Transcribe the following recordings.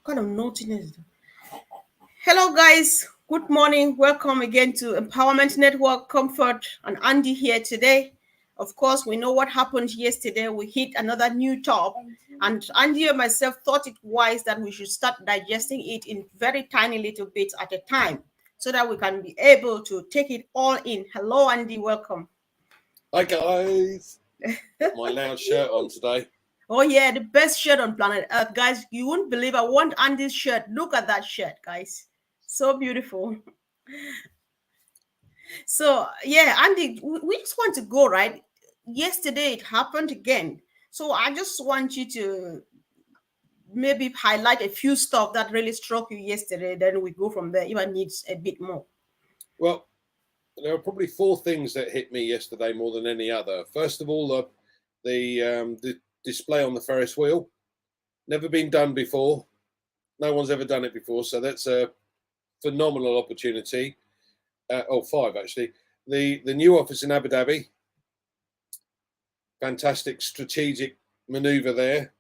kind of noting it. Hello, guys. Good morning. Welcome again to Empowerment Network. Comfort and Andy here today. Of course, we know what happened yesterday. We hit another new top, and Andy and myself thought it wise that we should start digesting it in very tiny little bits at a time, so that we can be able to take it all in. Hello, Andy. Welcome. Hi guys. Got my loud shirt on today. Oh yeah, the best shirt on planet Earth, guys. You wouldn't believe I want Andy's shirt. Look at that shirt, guys. So beautiful. So yeah, Andy, we just want to go right. Yesterday it happened again. So I just want you to maybe highlight a few stuff that really struck you yesterday. Then we go from there. Even needs a bit more. Well, there are probably four things that hit me yesterday more than any other. First of all, the display on the Ferris wheel, never been done before. No one's ever done it before, so that's a phenomenal opportunity. Five actually. The new office in Abu Dhabi, fantastic strategic maneuver there.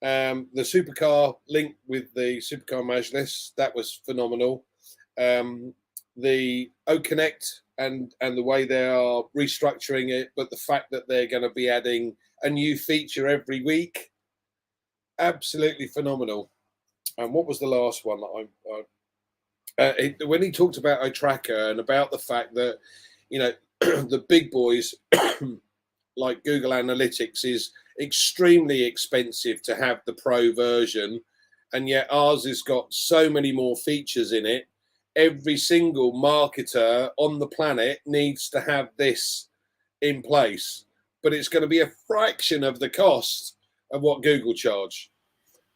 The supercar link with the supercar Majlis, that was phenomenal. The OConnect and the way they are restructuring it, but the fact that they're going to be adding a new feature every week, absolutely phenomenal. And what was the last one that when he talked about iTracker and about the fact that, you know, the big boys like Google Analytics is extremely expensive to have the pro version, and yet ours has got so many more features in it. Every single marketer on the planet needs to have this in place, but it's going to be a fraction of the cost of what Google charge.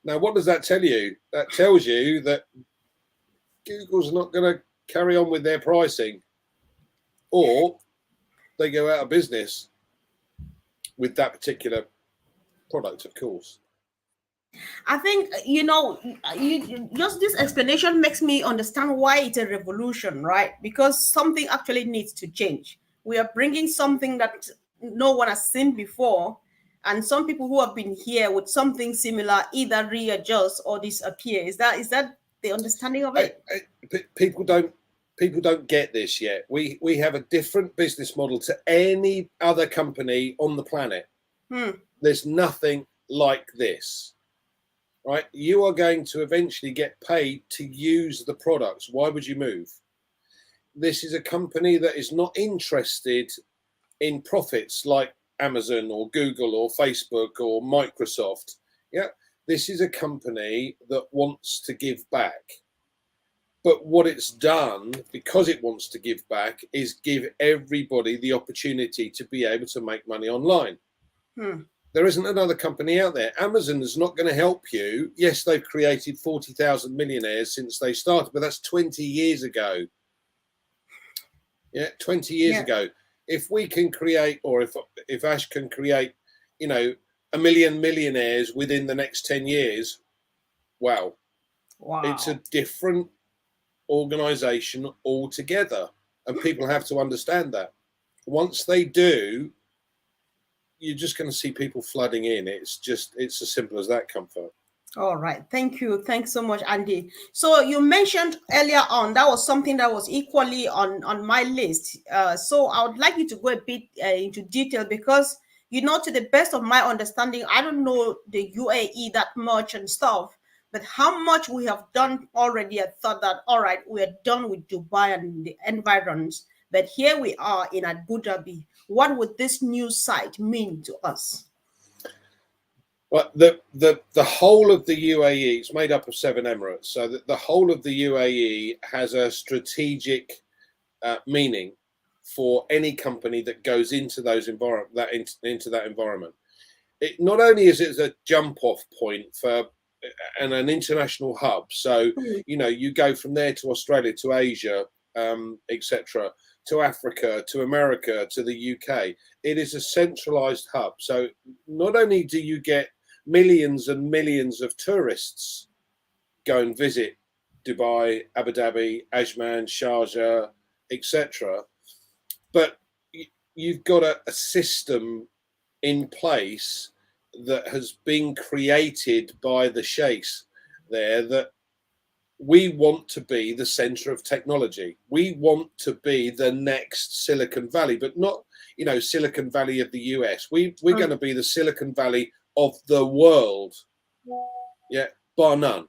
Now, what does that tell you? That tells you that Google's not going to carry on with their pricing, or they go out of business with that particular product, of course. I think just this explanation makes me understand why it's a revolution, right? Because something actually needs to change. We are bringing something that no one has seen before, and some people who have been here with something similar either readjust or disappear. Is that the understanding of it? People don't get this yet. We have a different business model to any other company on the planet. There's nothing like this. Right, you are going to eventually get paid to use the products. Why would you move? This is a company that is not interested in profits like Amazon or Google or Facebook or Microsoft. Yeah, this is a company that wants to give back. But what it's done, because it wants to give back, is give everybody the opportunity to be able to make money online. There isn't another company out there. Amazon is not going to help you. Yes, they've created 40,000 millionaires since they started, but that's 20 years ago. Yeah, 20 years ago. If we can create, or if Ash can create, 1 million millionaires within the next 10 years, wow. It's a different organization altogether. And people have to understand that. Once they do, you're just going to see people flooding in. It's as simple as that, Comfort. All right. Thank you. Thanks so much, Andy. So you mentioned earlier on, that was something that was equally on my list. So I would like you to go a bit into detail because, to the best of my understanding, I don't know the UAE that much and stuff, but how much we have done already, I thought that, all right, we're done with Dubai and the environs, but here we are in Abu Dhabi. What would this new site mean to us? Well, the whole of the UAE is made up of 7 emirates, so that the whole of the UAE has a strategic meaning for any company that goes into those into that environment. It not only is it a jump-off point for and an international hub, so you go from there to Australia, to Asia, etc., to Africa, to America, to the UK. It is a centralized hub. So not only do you get millions and millions of tourists go and visit Dubai, Abu Dhabi, Ajman, Sharjah, etc., but you've got a system in place that has been created by the sheikhs. there that we want to be the center of technology. We want to be the next Silicon Valley, but not, Silicon Valley of the US. We're going to be the Silicon Valley of the world. Yeah, bar none.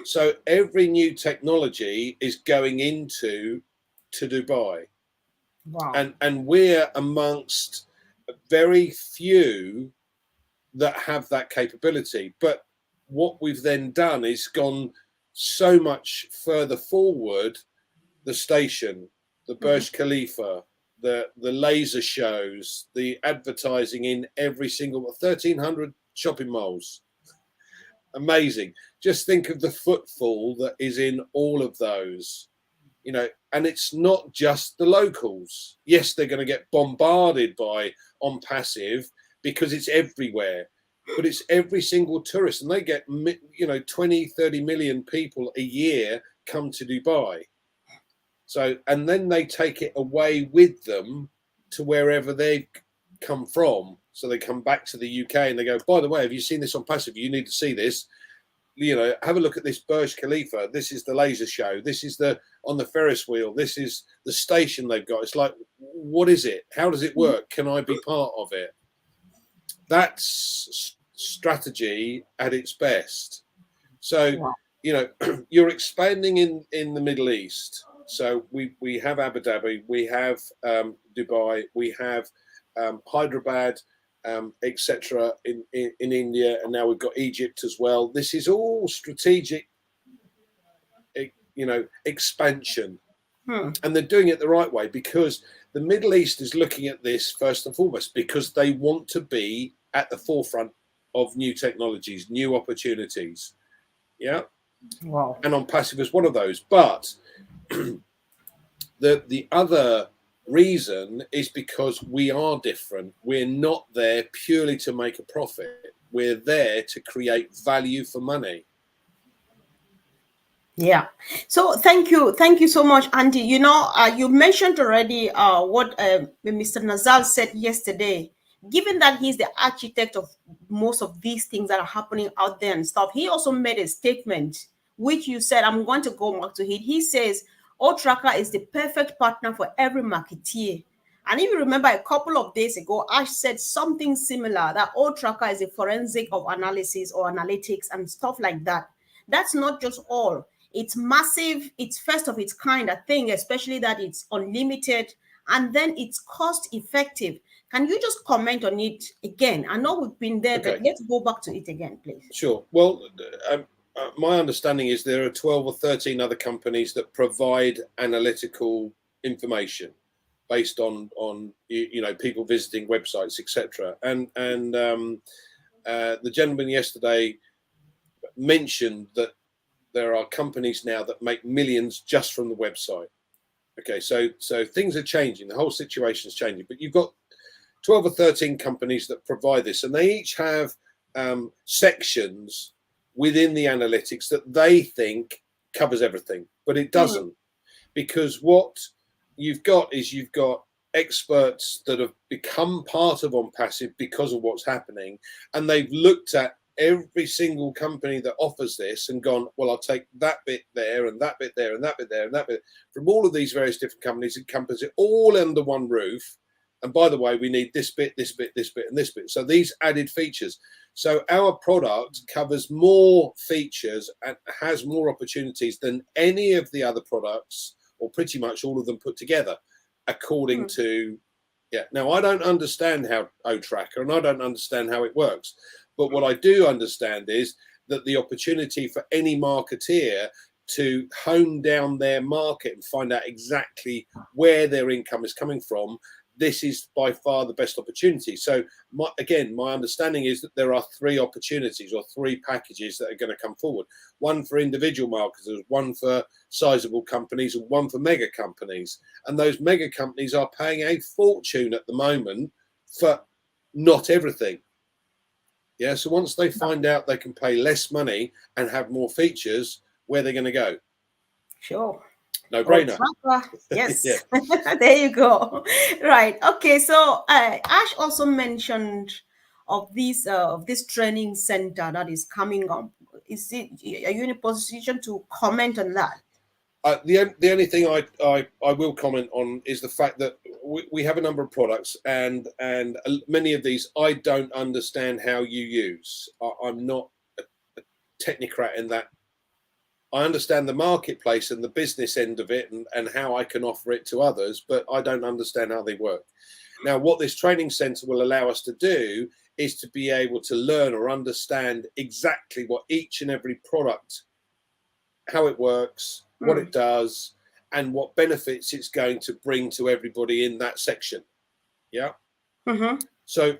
So every new technology is going to Dubai. Wow. And we're amongst very few that have that capability. But what we've then done is gone so much further forward, the station, the Burj Khalifa, the laser shows, the advertising in every single 1,300 shopping malls. Amazing. Just think of the footfall that is in all of those, and it's not just the locals. Yes, they're going to get bombarded by ONPASSIVE because it's everywhere, but it's every single tourist, and they get 20-30 million people a year come to Dubai. So, and then they take it away with them to wherever they come from. So they come back to the UK and they go, by the way, have you seen this ONPASSIVE? You need to see this. Have a look at this Burj Khalifa. This is the laser show. This is on the Ferris wheel. This is the station they've got. It's like, what is it? How does it work? Can I be part of it? That's strategy at its best. So, you're expanding in the Middle East. So we have Abu Dhabi, we have Dubai, we have Hyderabad, etc. in India, and now we've got Egypt as well. This is all strategic, expansion, and they're doing it the right way because the Middle East is looking at this first and foremost because they want to be at the forefront of new technologies, new opportunities. Yeah. Wow. And ONPASSIVE is one of those. But the other reason is because we are different. We're not there purely to make a profit. We're there to create value for money. Yeah. So thank you so much, Andy. You mentioned already what Mr. Nazal said yesterday. Given that he's the architect of most of these things that are happening out there and stuff, he also made a statement which you said, I'm going to go back to it. He says, O-Tracker is the perfect partner for every marketeer. And if you remember a couple of days ago, Ash said something similar, that O-Tracker is a forensic of analysis or analytics and stuff like that. That's not just all. It's massive. It's first of its kind, I think, especially that it's unlimited and then it's cost effective. Can you just comment on it again? I know we've been there, Okay. but let's go back to it again, please. Sure. Well, my understanding is there are 12 or 13 other companies that provide analytical information based on people visiting websites, etc. And the gentleman yesterday mentioned that there are companies now that make millions just from the website. Okay, so things are changing. The whole situation is changing. But you've got 12 or 13 companies that provide this, and they each have sections within the analytics that they think covers everything, but it doesn't. Because what you've got is you've got experts that have become part of ONPASSIVE because of what's happening, and they've looked at every single company that offers this and gone, well, I'll take that bit there and that bit there and that bit there and that bit from all of these various different companies, encompass it all under one roof. And by the way, we need this bit, this bit, this bit, and this bit. So these added features. So our product covers more features and has more opportunities than any of the other products, or pretty much all of them put together, according to, Now, I don't understand how O-Tracker, and I don't understand how it works. But what I do understand is that the opportunity for any marketeer to hone down their market and find out exactly where their income is coming from, this is by far the best opportunity. So my understanding is that there are 3 opportunities or 3 packages that are going to come forward. One for individual marketers, one for sizable companies, and one for mega companies. And those mega companies are paying a fortune at the moment for not everything. Yeah, so once they find out they can pay less money and have more features, where they're going to go? Sure. No brainer. Yes. There you go. Right. Okay. So Ash also mentioned of this training center that is coming up Is it, are you in a position to comment on that? The only thing I will comment on is the fact that we have a number of products, and many of these I don't understand how you use. I'm not a technocrat in that. I understand the marketplace and the business end of it, and how I can offer it to others, but I don't understand how they work. Now, what this training center will allow us to do is to be able to learn or understand exactly what each and every product, how it works, what it does, and what benefits it's going to bring to everybody in that section. Yeah. So,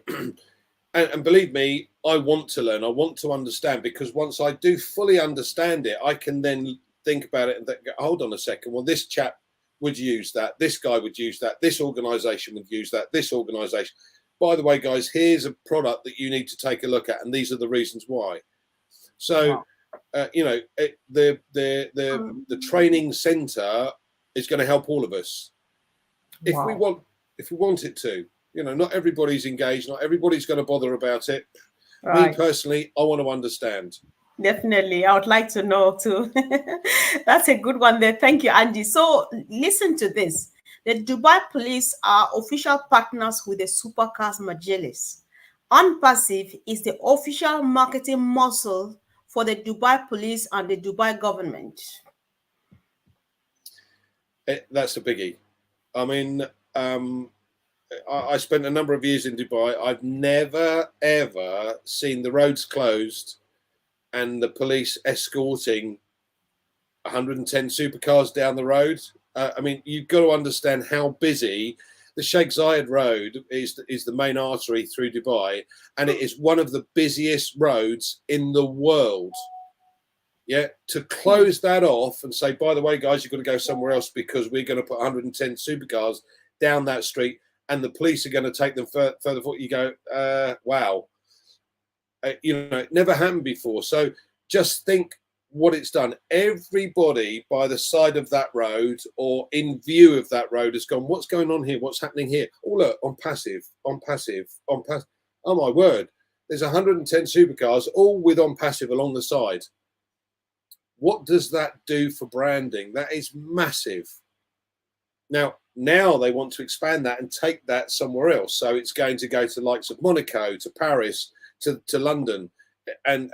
and believe me, I want to learn. I want to understand, because once I do fully understand it, I can then think about it and think, hold on a second. Well, this chap would use that. This guy would use that. This organization would use that. This organization. By the way, guys, here's a product that you need to take a look at, and these are the reasons why. So, you know, the training center is going to help all of us if we want it to. You know, not everybody's engaged. Not everybody's going to bother about it. Me personally, I want to understand. Definitely. I would like to know too. That's a good one there. Thank you, Andy. So listen to this. The Dubai police are official partners with the supercars Majelis. ONPASSIVE is the official marketing muscle for the Dubai police and the Dubai government. That's a biggie. I mean, I spent a number of years in Dubai. I've never, ever seen the roads closed and the police escorting 110 supercars down the road. I mean, you've got to understand how busy the Sheikh Zayed Road is the main artery through Dubai, and it is one of the busiest roads in the world. Yeah, to close that off and say, by the way, guys, you've got to go somewhere else because we're going to put 110 supercars down that street, and the police are going to take them further forward. You go, wow. You know, it never happened before. So just think what it's done. Everybody by the side of that road or in view of that road has gone, what's going on here? What's happening here? Oh, look, on passive. Oh, my word. There's 110 supercars, all with ONPASSIVE along the side. What does that do for branding? That is massive. Now they want to expand that and take that somewhere else. So it's going to go to the likes of Monaco, to Paris, to London, and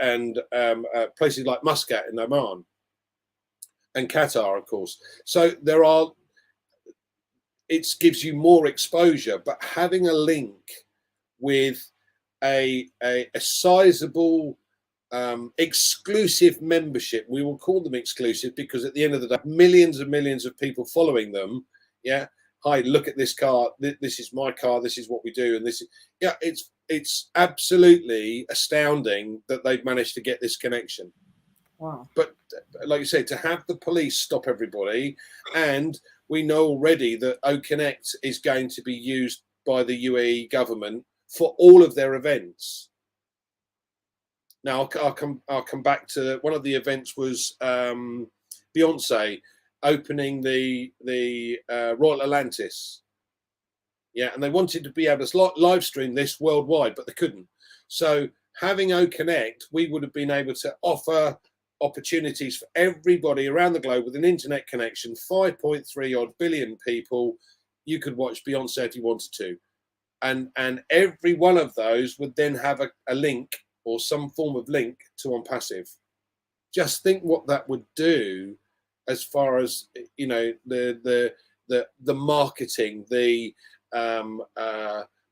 places like Muscat in Oman, and Qatar, of course. So it gives you more exposure, but having a link with a sizable exclusive membership, we will call them exclusive because at the end of the day, millions and millions of people following them. Yeah, hi, look at this car. This is my car. This is what we do, and this is, yeah, it's absolutely astounding that they've managed to get this connection. Wow. But like you said, to have the police stop everybody, and we know already that OConnect is going to be used by the UAE government for all of their events. Now I'll come back to one of the events was Beyonce opening the Royal Atlantis. Yeah, and they wanted to be able to live stream this worldwide, but they couldn't. So having OConnect, we would have been able to offer opportunities for everybody around the globe with an internet connection, 5.3 odd billion people. You could watch Beyonce if you wanted to. And every one of those would then have a link or some form of link to ONPASSIVE. Just think what that would do as far as, you know, the marketing, the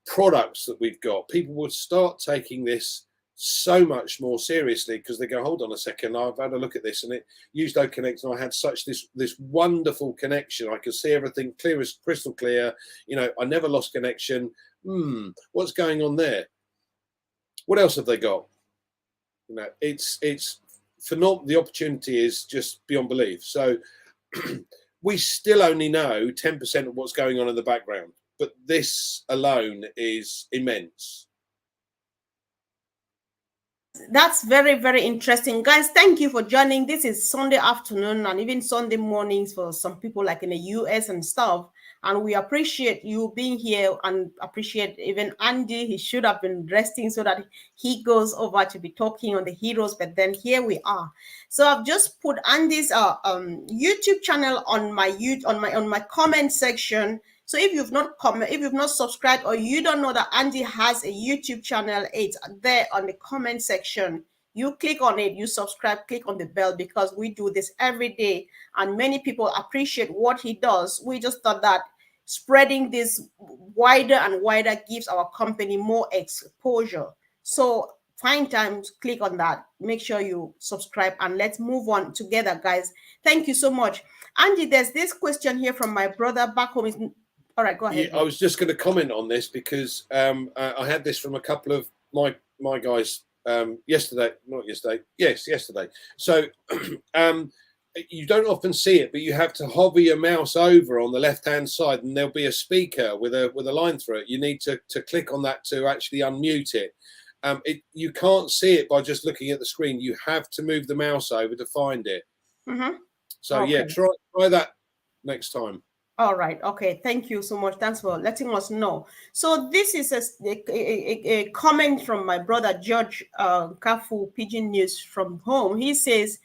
products that we've got. People would start taking this so much more seriously because they go, hold on a second, I've had a look at this, and it used OConnect, and I had such this wonderful connection. I could see everything clear as crystal clear. You know, I never lost connection. What's going on there? What else have they got? You know, it's phenomenal. The opportunity is just beyond belief. So we still only know 10% of what's going on in the background, but this alone is immense. That's very, very interesting. Guys, thank you for joining. This is Sunday afternoon and even Sunday mornings for some people like in the US and stuff. And we appreciate you being here, and appreciate even Andy. He should have been resting so that he goes over to be talking on the heroes, but then here we are. So I've just put Andy's YouTube channel on my comment section. So if you've not subscribed, or you don't know that Andy has a YouTube channel, it's there on the comment section. You click on it, you subscribe, click on the bell, because we do this every day and many people appreciate what he does. We just thought that spreading this wider and wider gives our company more exposure. So find time to click on that. Make sure you subscribe, and let's move on together, guys. Thank you so much. Andy, there's this question here from my brother back home. All right, go ahead. Yeah, I was just going to comment on this because I had this from a couple of my guys yesterday. So you don't often see it, but you have to hover your mouse over on the left hand side, and there'll be a speaker with a line through it. You need to click on that to actually unmute it. You can't see it by just looking at the screen. You have to move the mouse over to find it. So okay. Yeah, try that next time. All right. Okay. Thank you so much. Thanks for letting us know. So this is a comment from my brother George Kafu, Pigeon News from home. He says,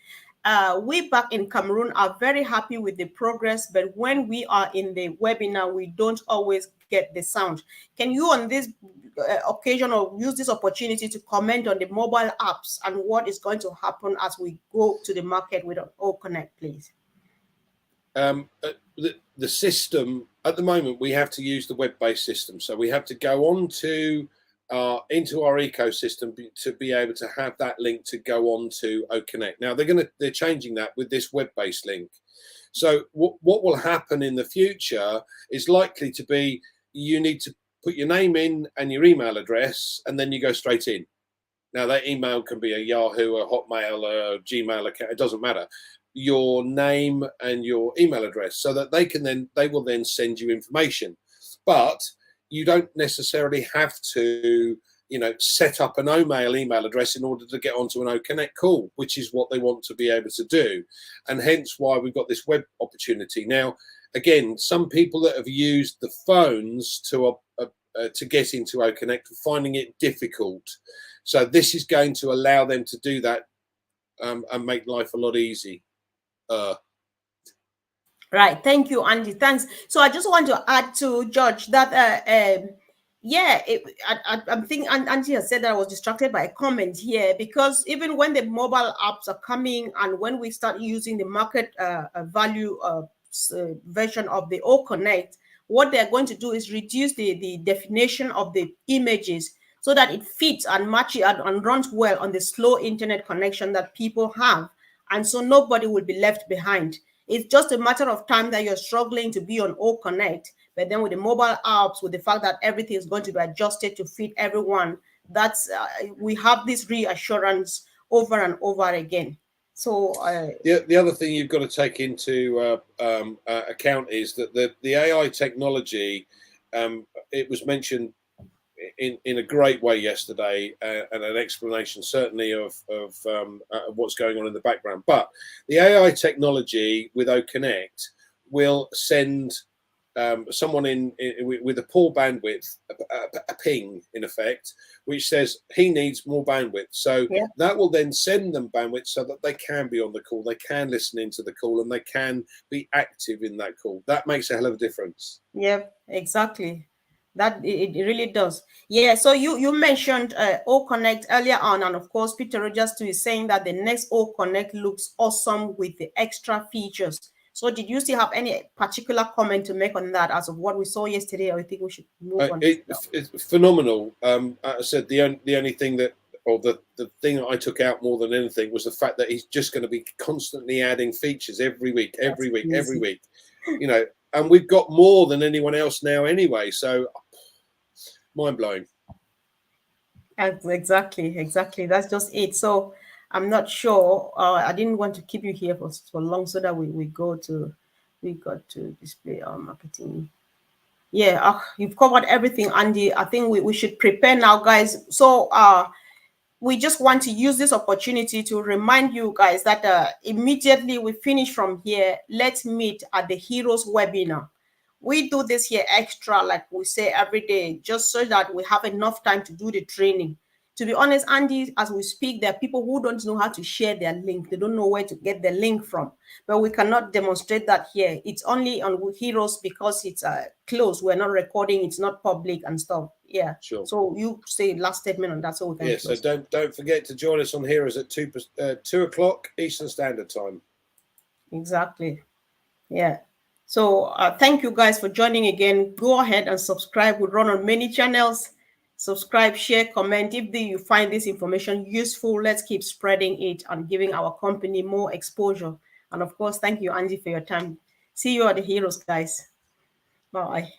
we back in Cameroon are very happy with the progress, but when we are in the webinar, we don't always get the sound. Can you on this occasion, or use this opportunity to comment on the mobile apps and what is going to happen as we go to the market with OConnect, please? The system at the moment, we have to use the web-based system, so we have to go on to into our ecosystem to be able to have that link to go on to OConnect. Now they're changing that with this web-based link. So what will happen in the future is likely to be you need to put your name in and your email address, and then you go straight in. Now that email can be a Yahoo, a Hotmail, a Gmail account, it doesn't matter. Your name and your email address, so that they will then send you information. But you don't necessarily have to, set up an OMail email address in order to get onto an OConnect call, which is what they want to be able to do, and hence why we've got this web opportunity. Now, again, some people that have used the phones to get into OConnect are finding it difficult. So this is going to allow them to do that and make life a lot easier. Right. Thank you, Andy. Thanks. So I just want to add to George that I'm thinking Andy has said that I was distracted by a comment here, because even when the mobile apps are coming and when we start using the market value version of the OConnect, what they're going to do is reduce the definition of the images so that it fits and matches and runs well on the slow internet connection that people have. And so nobody will be left behind. It's just a matter of time that you're struggling to be on OConnect, but then with the mobile apps, with the fact that everything is going to be adjusted to fit everyone, that's we have this reassurance over and over again. So the other thing you've got to take into account is that the AI technology, it was mentioned in a great way yesterday, and an explanation certainly of what's going on in the background. But the AI technology with OConnect will send someone in with a poor bandwidth, a ping in effect, which says he needs more bandwidth. So yeah, that will then send them bandwidth so that they can be on the call, they can listen into the call, and they can be active in that call. That makes a hell of a difference. Yeah, exactly. That it really does. Yeah. So you mentioned OConnect earlier on, and of course Peter Rogers too is saying that the next OConnect looks awesome with the extra features. So did you still have any particular comment to make on that as of what we saw yesterday, or you think we should move on? It's phenomenal. I said the only thing that, or the thing that I took out more than anything, was the fact that he's just going to be constantly adding features every week, every week. And we've got more than anyone else now anyway. So mind blowing. Exactly. That's just it. So I'm not sure. I didn't want to keep you here for long, so that we got to display our marketing. Yeah, you've covered everything, Andy. I think we should prepare now, guys. So we just want to use this opportunity to remind you guys that immediately we finish from here, let's meet at the Heroes webinar. We do this here extra, like we say every day, just so that we have enough time to do the training. To be honest, Andy, as we speak, there are people who don't know how to share their link. They don't know where to get the link from. But we cannot demonstrate that here. It's only on Heroes because it's closed. We're not recording. It's not public and stuff. Yeah. Sure. So you say last statement on that, so we can. Yeah. Close. So don't forget to join us on Heroes at 2 o'clock Eastern Standard Time. Exactly. Yeah. So thank you guys for joining again. Go ahead and subscribe. We run on many channels. Subscribe, share, comment. If you find this information useful, let's keep spreading it and giving our company more exposure. And of course, thank you, Angie, for your time. See you at the Heroes, guys. Bye.